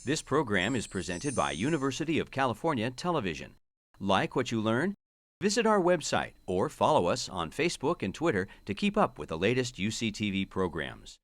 This program is presented by University of California Television. Like what you learn? Visit our website or follow us on Facebook and Twitter to keep up with the latest UCTV programs.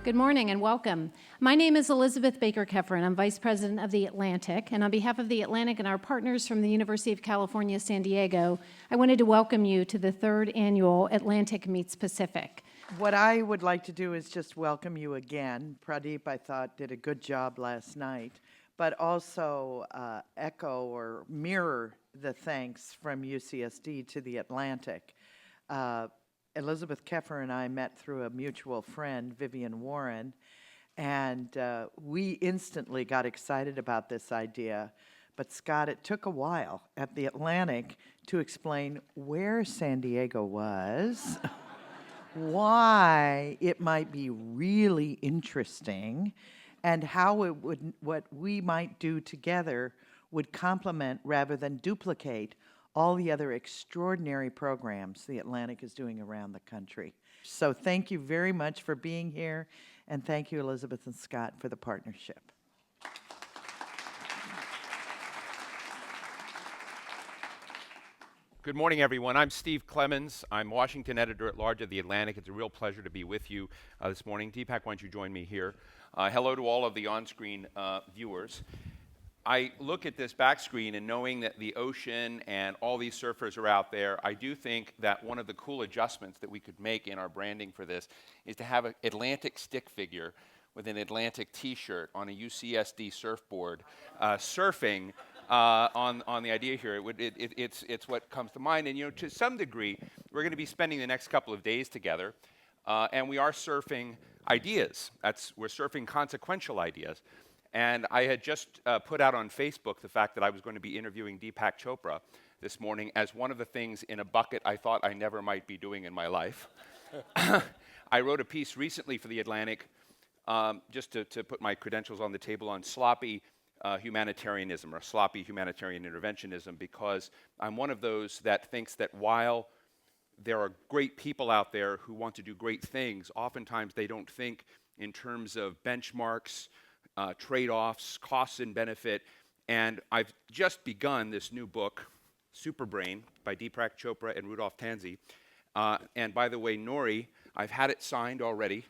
Good morning and welcome. My name is Elizabeth Baker-Keffer, and I'm Vice President of the Atlantic. And on behalf of the Atlantic and our partners from the University of California, San Diego, I wanted to welcome you to the third annual Atlantic Meets Pacific. What I would like to do is just welcome you again. Pradeep, I thought, did a good job last night, but also echo or mirror the thanks from UCSD to the Atlantic. Elizabeth Keffer and I met through a mutual friend, Vivian Warren, and we instantly got excited about this idea. But Scott, it took a while at the Atlantic to explain where San Diego was, why it might be really interesting, and how it would, what we might do together would complement rather than duplicate all the other extraordinary programs the Atlantic is doing around the country. So thank you very much for being here, and thank you, Elizabeth and Scott, for the partnership. Good morning, everyone. I'm Steve Clemons. I'm Washington Editor-at-Large of The Atlantic. It's a real pleasure to be with you this morning. Deepak, why don't you join me here? Hello to all of the on-screen viewers. I look at this back screen and knowing that the ocean and all these surfers are out there, I do think that one of the cool adjustments that we could make in our branding for this is to have an Atlantic stick figure with an Atlantic t-shirt on a UCSD surfboard surfing on the idea here. It's what comes to mind. And, you know, to some degree, we're going to be spending the next couple of days together, and we are surfing ideas. We're surfing consequential ideas. And I had just put out on Facebook the fact that I was going to be interviewing Deepak Chopra this morning as one of the things in a bucket I thought I never might be doing in my life. I wrote a piece recently for The Atlantic, just to put my credentials on the table, on sloppy humanitarianism or sloppy humanitarian interventionism, because I'm one of those that thinks that while there are great people out there who want to do great things, oftentimes they don't think in terms of benchmarks, trade-offs, costs and benefit, and I've just begun this new book, Superbrain, by Deepak Chopra and Rudolph Tanzi. And by the way, Nori, I've had it signed already,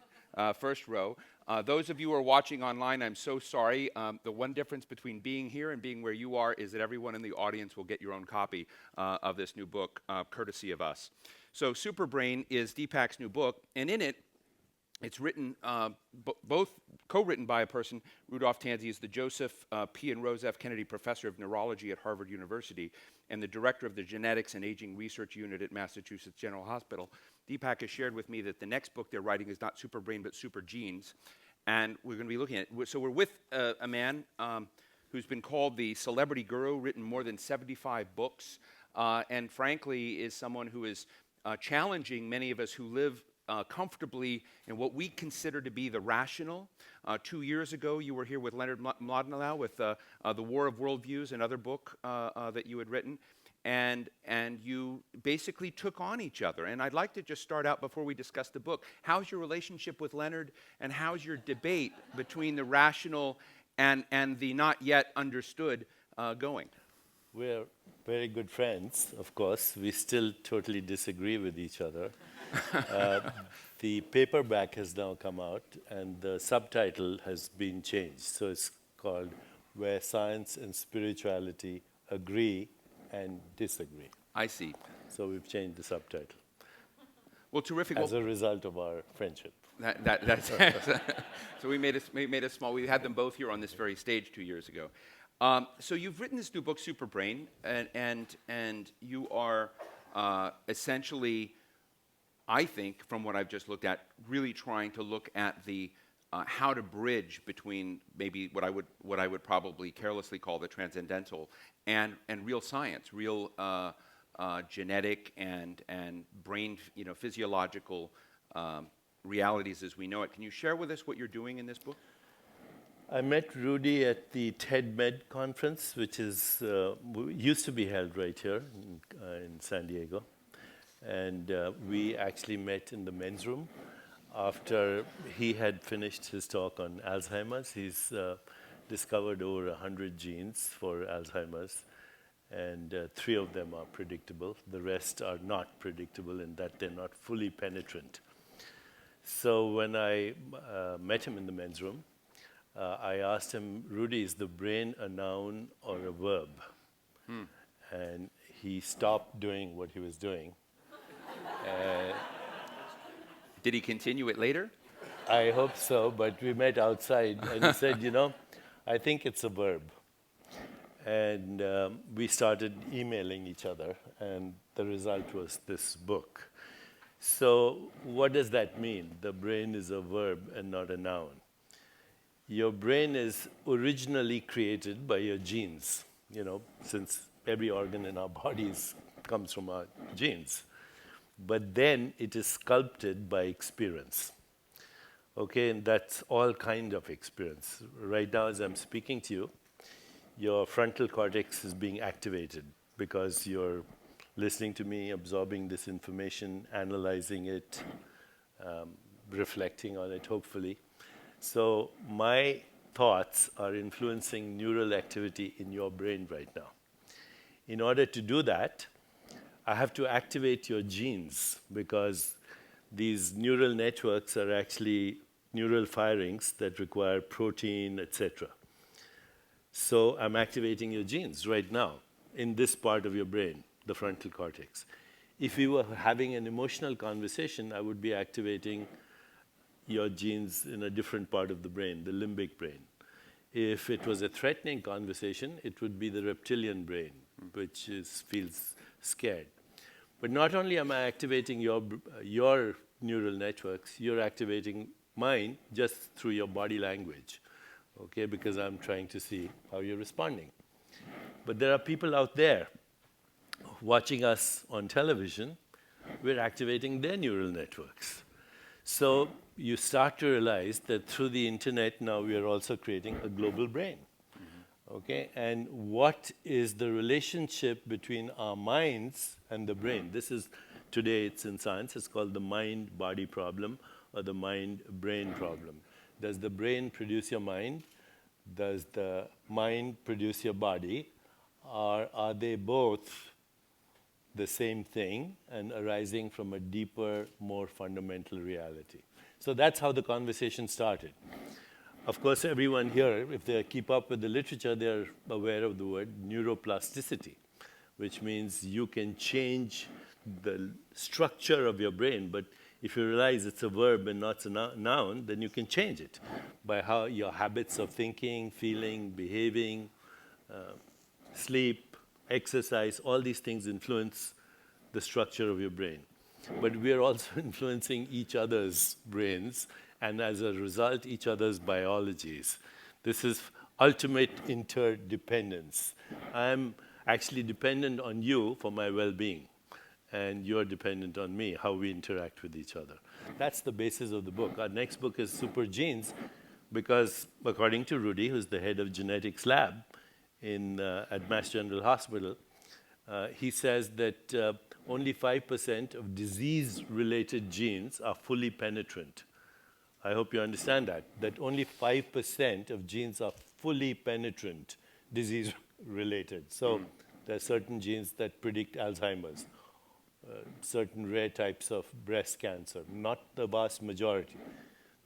first row. Those of you who are watching online, I'm so sorry. The one difference between being here and being where you are is that everyone in the audience will get your own copy of this new book, courtesy of us. So Superbrain is Deepak's new book, and in it, it's written, both co-written by a person. Rudolph Tanzi is the Joseph P. and Rose F. Kennedy Professor of Neurology at Harvard University and the Director of the Genetics and Aging Research Unit at Massachusetts General Hospital. Deepak has shared with me that the next book they're writing is not Superbrain, but Super Genes. And we're going to be looking at it. So we're with a man who's been called the celebrity guru, written more than 75 books, and frankly is someone who is challenging many of us who live comfortably in what we consider to be the rational. 2 years ago, you were here with Leonard Mlodinow with The War of Worldviews, another book that you had written, and you basically took on each other. And I'd like to just start out before we discuss the book. How's your relationship with Leonard, and how's your debate between the rational and the not yet understood going? We're very good friends, of course. We still totally disagree with each other. The paperback has now come out, and the subtitle has been changed. So it's called Where Science and Spirituality Agree and Disagree. I see. So we've changed the subtitle. Well, terrific. As a result of our friendship. That's so we made a small. We had them both here on this very stage 2 years ago. So you've written this new book, Superbrain, and you are essentially, I think, from what I've just looked at, really trying to look at the how to bridge between maybe what I would probably carelessly call the transcendental and real science, real genetic and brain, physiological realities as we know it. Can you share with us what you're doing in this book? I met Rudy at the TED Med conference, which used to be held right here in San Diego. And we actually met in the men's room after he had finished his talk on Alzheimer's. He's discovered over 100 genes for Alzheimer's, and 3 of them are predictable. The rest are not predictable in that they're not fully penetrant. So when I met him in the men's room, I asked him, Rudy, is the brain a noun or a verb? And he stopped doing what he was doing. Did he continue it later? I hope so, but we met outside, and he said, I think it's a verb. And we started emailing each other, and the result was this book. So what does that mean? The brain is a verb and not a noun. Your brain is originally created by your genes, since every organ in our bodies comes from our genes. But then it is sculpted by experience. Okay, and that's all kind of experience. Right now, as I'm speaking to you, your frontal cortex is being activated because you're listening to me, absorbing this information, analyzing it, reflecting on it, hopefully. So my thoughts are influencing neural activity in your brain right now. In order to do that, I have to activate your genes because these neural networks are actually neural firings that require protein, etc. So I'm activating your genes right now in this part of your brain, the frontal cortex. If we were having an emotional conversation, I would be activating your genes in a different part of the brain, the limbic brain. If it was a threatening conversation, it would be the reptilian brain, which feels scared. But not only am I activating your neural networks, you're activating mine just through your body language, okay, because I'm trying to see how you're responding. But there are people out there watching us on television. We're activating their neural networks. So you start to realize that through the internet now we are also creating a global brain. Okay, and what is the relationship between our minds and the brain? This is, today it's in science, it's called the mind-body problem or the mind-brain problem. Does the brain produce your mind? Does the mind produce your body? Or are they both the same thing and arising from a deeper, more fundamental reality? So that's how the conversation started. Of course, everyone here, if they keep up with the literature, they're aware of the word neuroplasticity, which means you can change the structure of your brain. But if you realize it's a verb and not a noun, then you can change it by how your habits of thinking, feeling, behaving, sleep, exercise, all these things influence the structure of your brain. But we are also influencing each other's brains, and as a result, each other's biologies. This is ultimate interdependence. I'm actually dependent on you for my well-being, and you're dependent on me, how we interact with each other. That's the basis of the book. Our next book is Super Genes, because according to Rudy, who's the head of genetics lab at Mass General Hospital, he says that only 5% of disease-related genes are fully penetrant. I hope you understand that only 5% of genes are fully penetrant, disease-related. So there are certain genes that predict Alzheimer's, certain rare types of breast cancer, not the vast majority.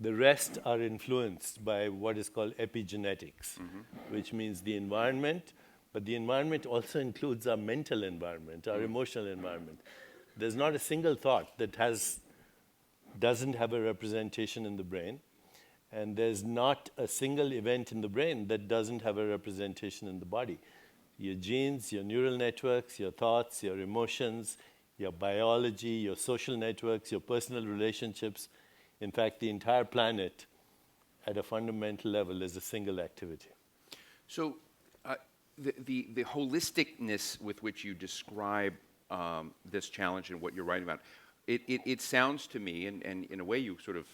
The rest are influenced by what is called epigenetics, which means the environment, but the environment also includes our mental environment, our emotional environment. There's not a single thought that has doesn't have a representation in the brain. And there's not a single event in the brain that doesn't have a representation in the body. Your genes, your neural networks, your thoughts, your emotions, your biology, your social networks, your personal relationships. In fact, the entire planet at a fundamental level is a single activity. So the holisticness with which you describe this challenge and what you're writing about, it sounds to me, and in a way you sort of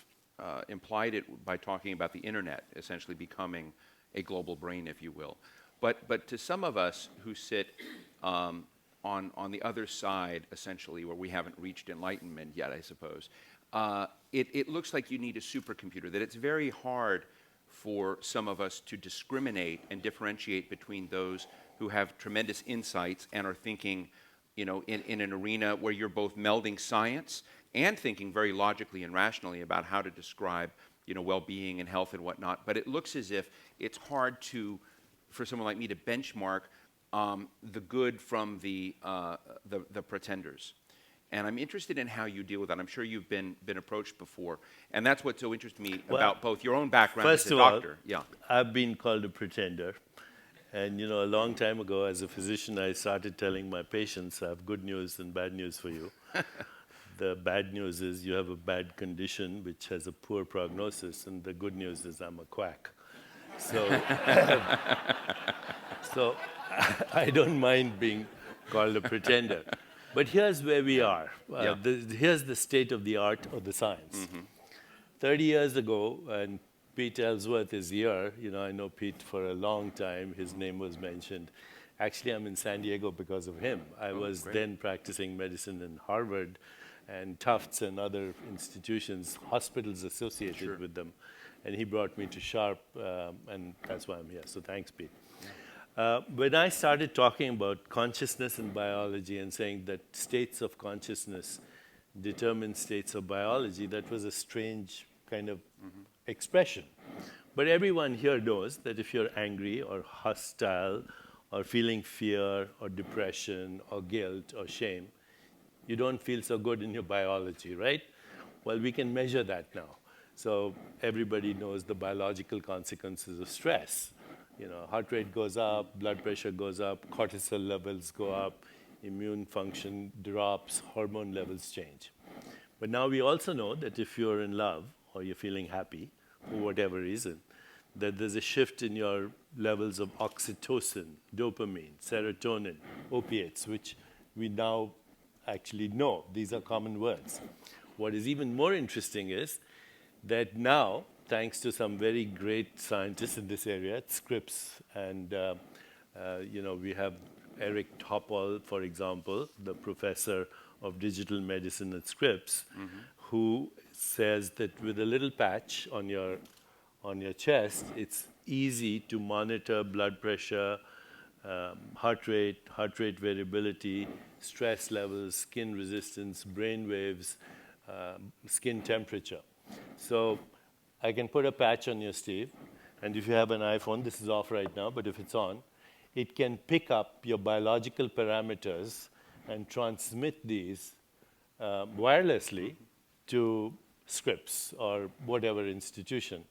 implied it by talking about the internet essentially becoming a global brain, if you will. But to some of us who sit on the other side, essentially, where we haven't reached enlightenment yet, I suppose, it looks like you need a supercomputer, that it's very hard for some of us to discriminate and differentiate between those who have tremendous insights and are thinking, in an arena where you're both melding science and thinking very logically and rationally about how to describe, well-being and health and whatnot. But it looks as if it's hard for someone like me to benchmark the good from the pretenders. And I'm interested in how you deal with that. I'm sure you've been approached before. And that's what's so interesting to me about both your own background as a doctor. First of all, I've been called a pretender. And, a long time ago, as a physician, I started telling my patients, I have good news and bad news for you. The bad news is you have a bad condition which has a poor prognosis, and the good news is I'm a quack. So, so I don't mind being called a pretender. But here's where we are. Here's the state of the art of the science. 30 years ago, and Pete Ellsworth is here. I know Pete for a long time. His name was mentioned. Actually, I'm in San Diego because of him. I was then practicing medicine in Harvard and Tufts and other institutions, hospitals associated with them. And he brought me to Sharp, and that's why I'm here. So thanks, Pete. When I started talking about consciousness and biology and saying that states of consciousness determine states of biology, that was a strange kind of expression. But everyone here knows that if you're angry or hostile or feeling fear or depression or guilt or shame, you don't feel so good in your biology, right? Well, we can measure that now. So everybody knows the biological consequences of stress. Heart rate goes up, blood pressure goes up, cortisol levels go up, immune function drops, hormone levels change. But now we also know that if you're in love or you're feeling happy, for whatever reason, that there's a shift in your levels of oxytocin, dopamine, serotonin, opiates, which we now actually know. These are common words. What is even more interesting is that now, thanks to some very great scientists in this area at Scripps, and we have Eric Topol, for example, the professor of digital medicine at Scripps, who says that with a little patch on your chest, it's easy to monitor blood pressure, heart rate variability, stress levels, skin resistance, brain waves, skin temperature. So I can put a patch on you, Steve, and if you have an iPhone, this is off right now, but if it's on, it can pick up your biological parameters and transmit these wirelessly to Scripps or whatever institution.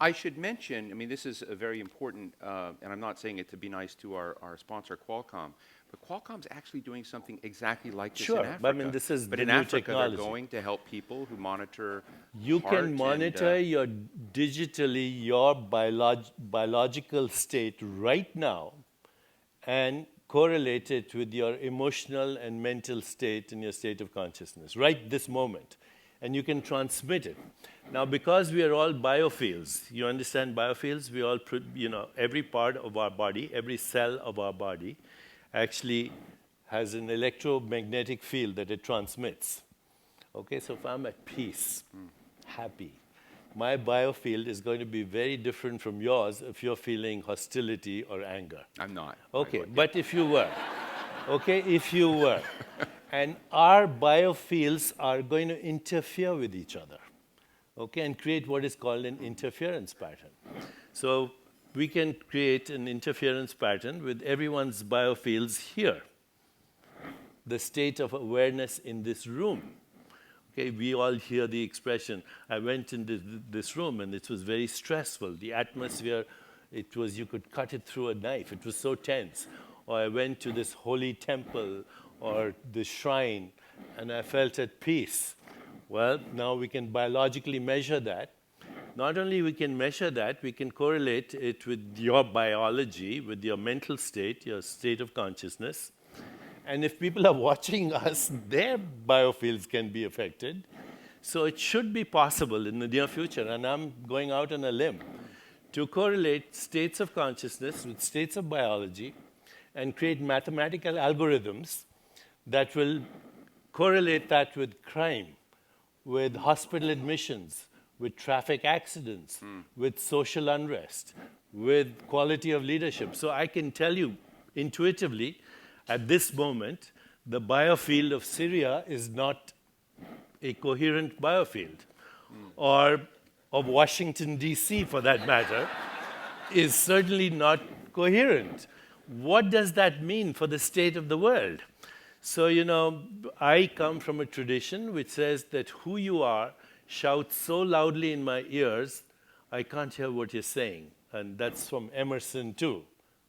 I should mention, this is a very important, and I'm not saying it to be nice to our sponsor, Qualcomm, but Qualcomm's actually doing something exactly like this in Africa. But this is but the in new Africa, technology. They're going to help people who monitor You can monitor digitally your biological state right now and correlate it with your emotional and mental state and your state of consciousness, right this moment. And you can transmit it. Now, because we are all biofields, you understand biofields? We all, every part of our body, every cell of our body actually has an electromagnetic field that it transmits. Okay, so if I'm at peace, happy, my biofield is going to be very different from yours if you're feeling hostility or anger. I'm not. Okay, but if you were, and our biofields are going to interfere with each other, okay, and create what is called an interference pattern. So we can create an interference pattern with everyone's biofields here, the state of awareness in this room. Okay, we all hear the expression. I went in this room and it was very stressful. The atmosphere, it was, you could cut it through a knife. It was so tense. Or I went to this holy temple or the shrine and I felt at peace. Well, now we can biologically measure that. Not only we can measure that, we can correlate it with your biology, with your mental state, your state of consciousness. And if people are watching us, their biofields can be affected. So it should be possible in the near future, and I'm going out on a limb, to correlate states of consciousness with states of biology and create mathematical algorithms that will correlate that with crime, with hospital admissions, with traffic accidents, with social unrest, with quality of leadership. So I can tell you intuitively, at this moment, the biofield of Syria is not a coherent biofield, or of Washington, D.C., for that matter, is certainly not coherent. What does that mean for the state of the world? So, you know, I come from a tradition which says that who you are shouts so loudly in my ears, I can't hear what you're saying. And that's from Emerson, too.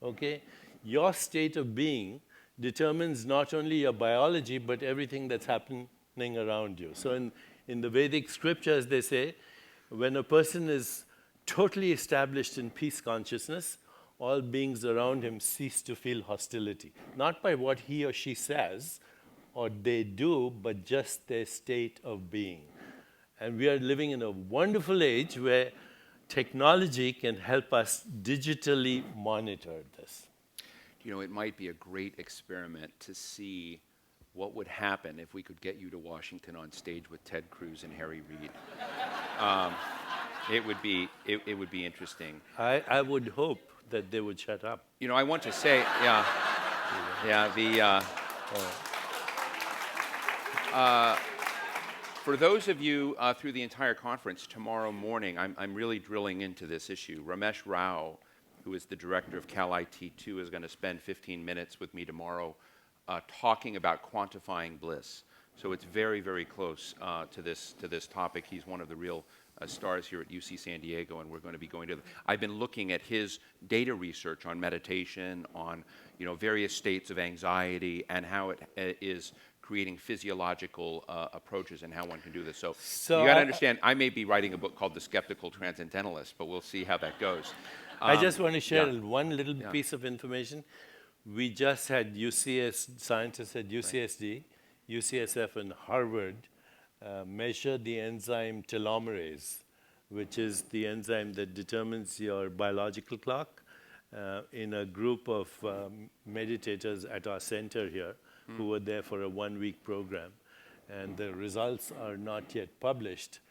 Okay? Your state of being determines not only your biology, but everything that's happening around you. So in the Vedic scriptures, they say, when a person is totally established in peace consciousness, all beings around him cease to feel hostility. Not by what he or she says or they do, but just their state of being. And we are living in a wonderful age where technology can help us digitally monitor this. You know, it might be a great experiment to see what would happen if we could get you to Washington on stage with Ted Cruz and Harry Reid. It would be interesting. I would hope that they would shut up. You know, I want to say, for those of you through the entire conference tomorrow morning, I'm really drilling into this issue. Ramesh Rao, who is the director of Cal IT2, is going to spend 15 minutes with me tomorrow talking about quantifying bliss. So it's very, very close to this topic. He's one of the real stars here at UC San Diego, and we're going to be going to. I've been looking at his data research on meditation, on various states of anxiety, and how it is creating physiological approaches and how one can do this. So you got to understand, I may be writing a book called The Skeptical Transcendentalist, but we'll see how that goes. I just want to share one little piece of information. We just had scientists at UCSD, UCSF, and Harvard measure the enzyme telomerase, which is the enzyme that determines your biological clock, in a group of meditators at our center here who were there for a one-week program. And the results are not yet published,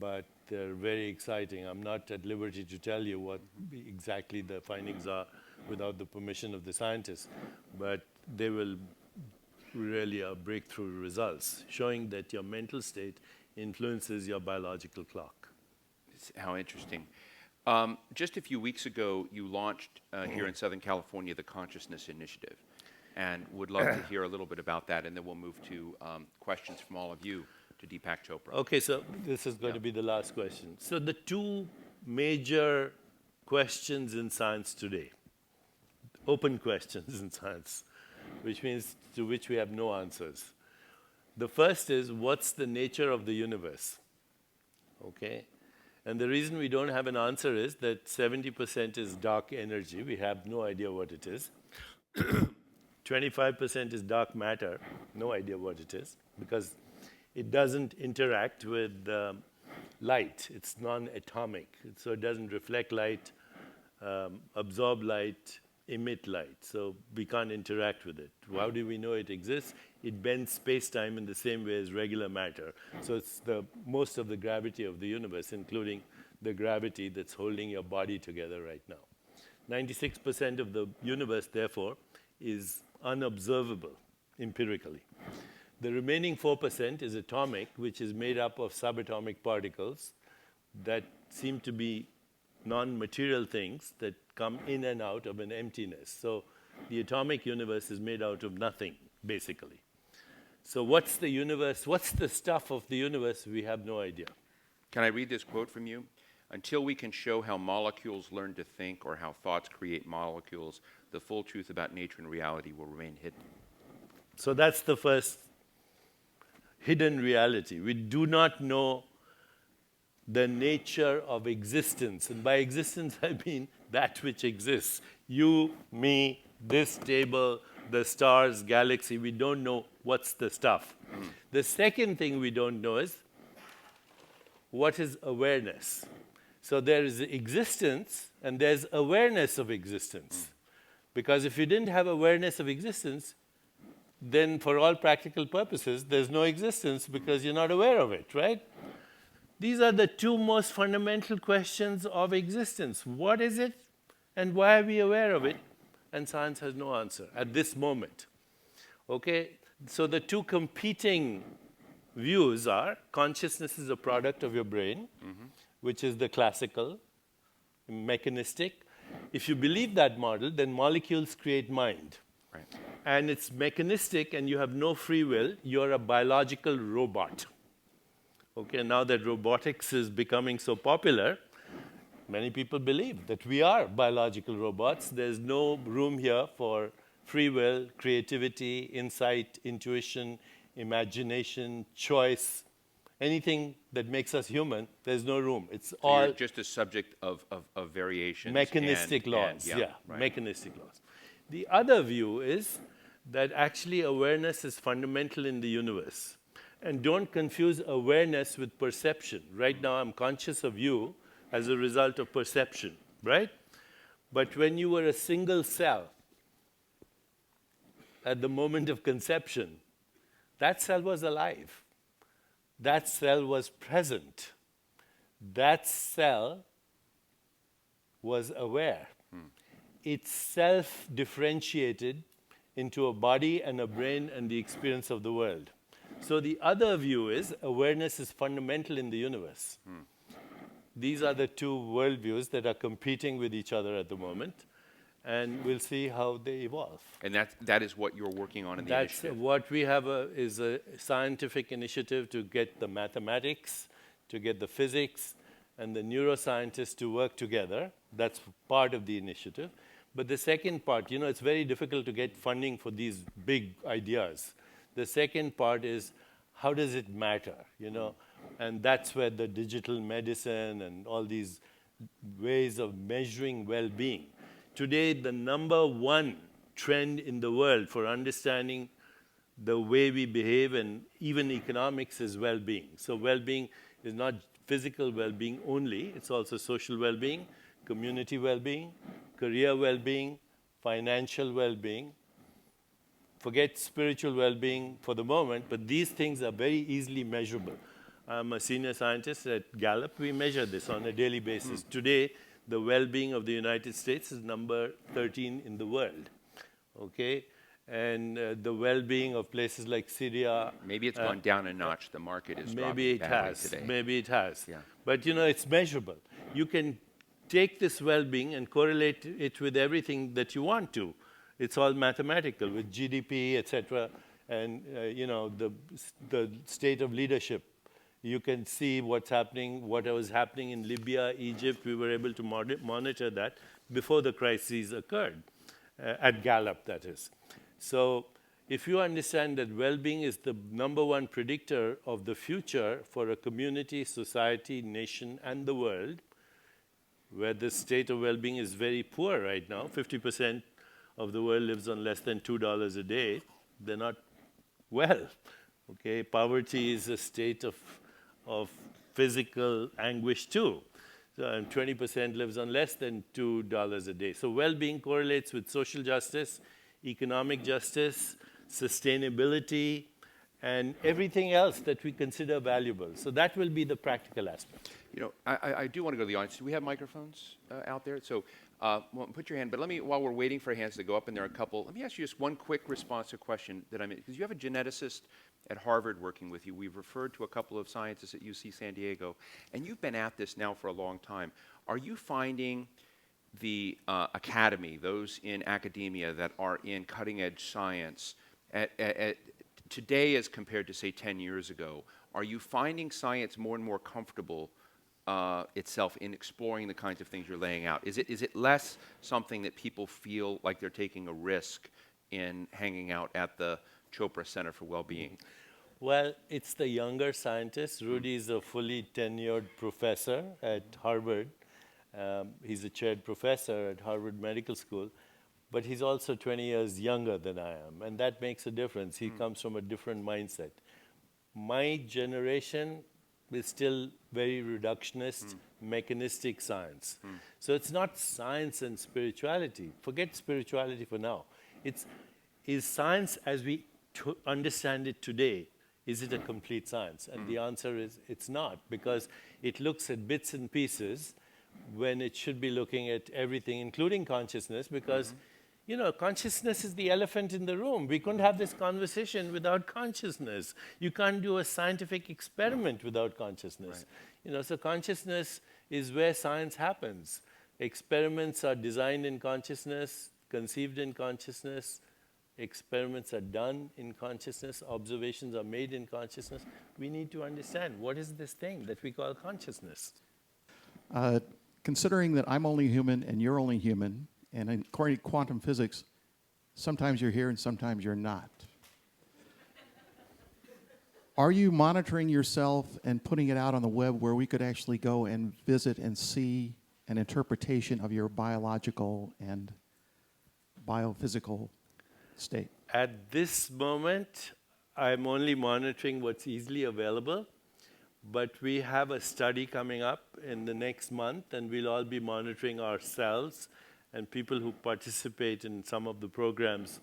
but they're very exciting. I'm not at liberty to tell you what exactly the findings are without the permission of the scientists, but they will really are breakthrough results, showing that your mental state influences your biological clock. How interesting. Just a few weeks ago, you launched here in Southern California the Consciousness Initiative, and would love to hear a little bit about that, and then we'll move to questions from all of you to Deepak Chopra. Okay, so this is going to be the last question. So the two major questions in science today, open questions in science, which means to which we have no answers. The first is, what's the nature of the universe? Okay? And the reason we don't have an answer is that 70% is dark energy. We have no idea what it is. 25% is dark matter. No idea what it is, because it doesn't interact with light. It's non-atomic. So it doesn't reflect light, absorb light, emit light. So we can't interact with it. How do we know it exists? It bends space-time in the same way as regular matter. So it's most of the gravity of the universe, including the gravity that's holding your body together right now. 96% of the universe, therefore, is unobservable empirically. The remaining 4% is atomic, which is made up of subatomic particles that seem to be non-material things that come in and out of an emptiness. So the atomic universe is made out of nothing, basically. So what's the universe? What's the stuff of the universe? We have no idea. Can I read this quote from you? Until we can show how molecules learn to think or how thoughts create molecules, the full truth about nature and reality will remain hidden. So that's the first hidden reality. We do not know the nature of existence. And by existence, I mean that which exists. You, me, this table, the stars, galaxy, we don't know what's the stuff. The second thing we don't know is what is awareness. So there is existence and there's awareness of existence. Because if you didn't have awareness of existence, then for all practical purposes, there's no existence because you're not aware of it, right? These are the two most fundamental questions of existence. What is it and why are we aware of it? And science has no answer at this moment. Okay? So the two competing views are consciousness is a product of your brain, which is the classical, mechanistic. If you believe that model, then molecules create mind. Right. And it's mechanistic and you have no free will, you're a biological robot. Okay, now that robotics is becoming so popular, many people believe that we are biological robots. There's no room here for free will, creativity, insight, intuition, imagination, choice, anything that makes us human, there's no room. It's So all you're just a subject of variations. mechanistic laws. And, Yeah, right. mechanistic laws. The other view is that actually awareness is fundamental in the universe. And don't confuse awareness with perception. Right now, I'm conscious of you as a result of perception, right? But when you were a single cell at the moment of conception, that cell was alive. That cell was present. That cell was aware. It self-differentiated into a body and a brain and the experience of the world. So the other view is awareness is fundamental in the universe. These are the two worldviews that are competing with each other at the moment, and we'll see how they evolve. And that is what you're working on in the That's initiative. what we have is a scientific initiative to get the mathematics, to get the physics, and the neuroscientists to work together. That's part of the initiative. But the second part, you know, it's very difficult to get funding for these big ideas. The second part is, how does it matter, you know? And that's where the digital medicine and all these ways of measuring well-being. Today, the number one trend in the world for understanding the way we behave and even economics is well-being. So well-being is not physical well-being only, it's also social well-being, community well-being, career well-being, financial well-being. Forget spiritual well-being for the moment, but these things are very easily measurable. I'm a senior scientist at Gallup. We measure this on a daily basis. Today, the well-being of the United States is number 13 in the world, okay? And the well-being of places like Syria. Maybe it's gone down a notch. The market is Maybe dropping it badly has. today. Maybe it has. Yeah. But you know, it's measurable. You can take this well-being and correlate it with everything that you want to. It's all mathematical with GDP, etc., and you know, the state of leadership. You can see what's happening, what was happening in Libya, Egypt. We were able to monitor that before the crises occurred, at Gallup, that is. So if you understand that well-being is the number one predictor of the future for a community, society, nation, and the world, where the state of well-being is very poor right now, 50% of the world lives on less than $2 a day, they're not well. Okay, poverty is a state of physical anguish too. So, and 20% lives on less than $2 a day. So well-being correlates with social justice, economic justice, sustainability, and everything else that we consider valuable. So that will be the practical aspect. You know, I do want to go to the audience. Do we have microphones out there? So well, put your hand, but let me, while we're waiting for hands to go up, and there are a couple, let me ask you just one quick response to a question that I made, because you have a geneticist at Harvard working with you. We've referred to a couple of scientists at UC San Diego, and you've been at this now for a long time. Are you finding the academy, those in academia that are in cutting-edge science, today as compared to, say, 10 years ago, are you finding science more and more comfortable itself in exploring the kinds of things you're laying out? Is it less something that people feel like they're taking a risk in hanging out at the Chopra Center for Wellbeing? Well, it's the younger scientists. Rudy is a fully tenured professor at Harvard. He's a chaired professor at Harvard Medical School, but he's also 20 years younger than I am, and that makes a difference. He comes from a different mindset. My generation is still very reductionist, mechanistic science. So it's not science and spirituality. Forget spirituality for now. Is science as we understand it today, is it a complete science? And the answer is it's not, because it looks at bits and pieces when it should be looking at everything, including consciousness, because you know, consciousness is the elephant in the room. We couldn't have this conversation without consciousness. You can't do a scientific experiment without consciousness. Right. You know, so consciousness is where science happens. Experiments are designed in consciousness, conceived in consciousness. Experiments are done in consciousness. Observations are made in consciousness. We need to understand, what is this thing that we call consciousness? Considering that I'm only human and you're only human, and according to quantum physics, sometimes you're here and sometimes you're not. Are you monitoring yourself and putting it out on the web where we could actually go and visit and see an interpretation of your biological and biophysical state? At this moment, I'm only monitoring what's easily available, but we have a study coming up in the next month, and we'll all be monitoring ourselves and people who participate in some of the programs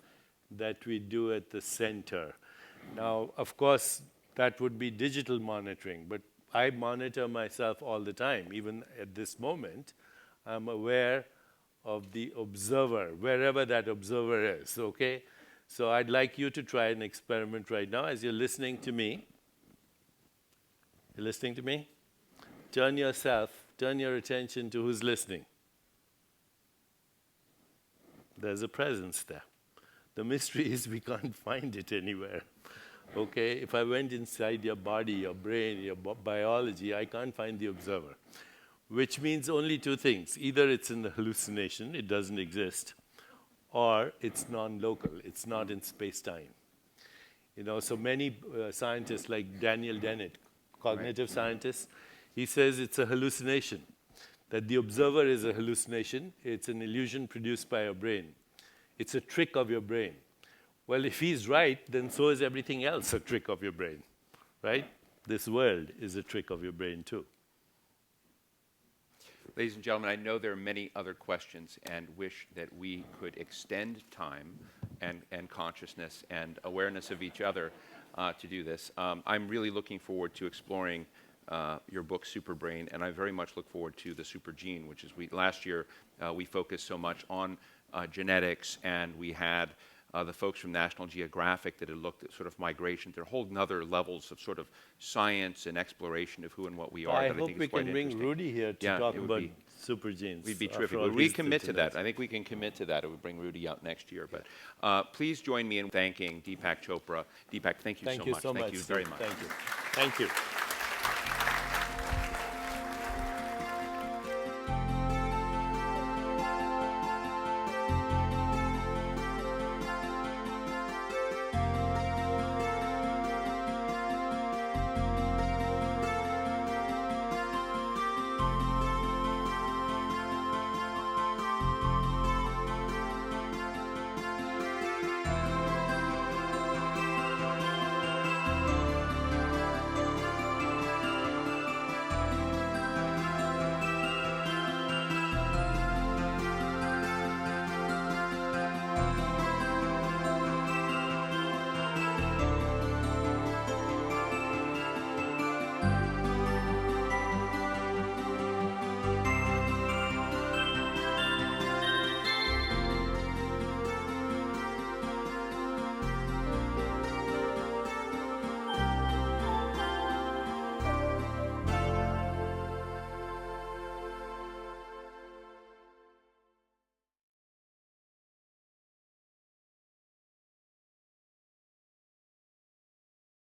that we do at the center. Now, of course, that would be digital monitoring, but I monitor myself all the time. Even at this moment, I'm aware of the observer, wherever that observer is, okay? So I'd like you to try an experiment right now as you're listening to me. You're listening to me? Turn your attention to who's listening. There's a presence there. The mystery is we can't find it anywhere. Okay? If I went inside your body, your brain, your biology, I can't find the observer. Which means only two things. Either it's in the hallucination, it doesn't exist, or it's non-local, it's not in space-time. You know, so many scientists like Daniel Dennett, cognitive scientist, he says it's a hallucination, that the observer is a hallucination, it's an illusion produced by your brain. It's a trick of your brain. Well, if he's right, then so is everything else a trick of your brain, right? This world is a trick of your brain too. Ladies and gentlemen, I know there are many other questions and wish that we could extend time and consciousness and awareness of each other to do this. I'm really looking forward to exploring your book, Super Brain, and I very much look forward to the Super Gene, which is last year we focused so much on genetics, and we had the folks from National Geographic that had looked at sort of migration. There are whole other levels of sort of science and exploration of who and what we are. I that hope I think we is quite can bring Rudy here to talk about super genes. We'd be terrific. Would we commit to that? I think we can commit to that. It would bring Rudy out next year. But please join me in thanking Deepak Chopra. Deepak, thank you so much. Thank you very much. Thank you. Thank you.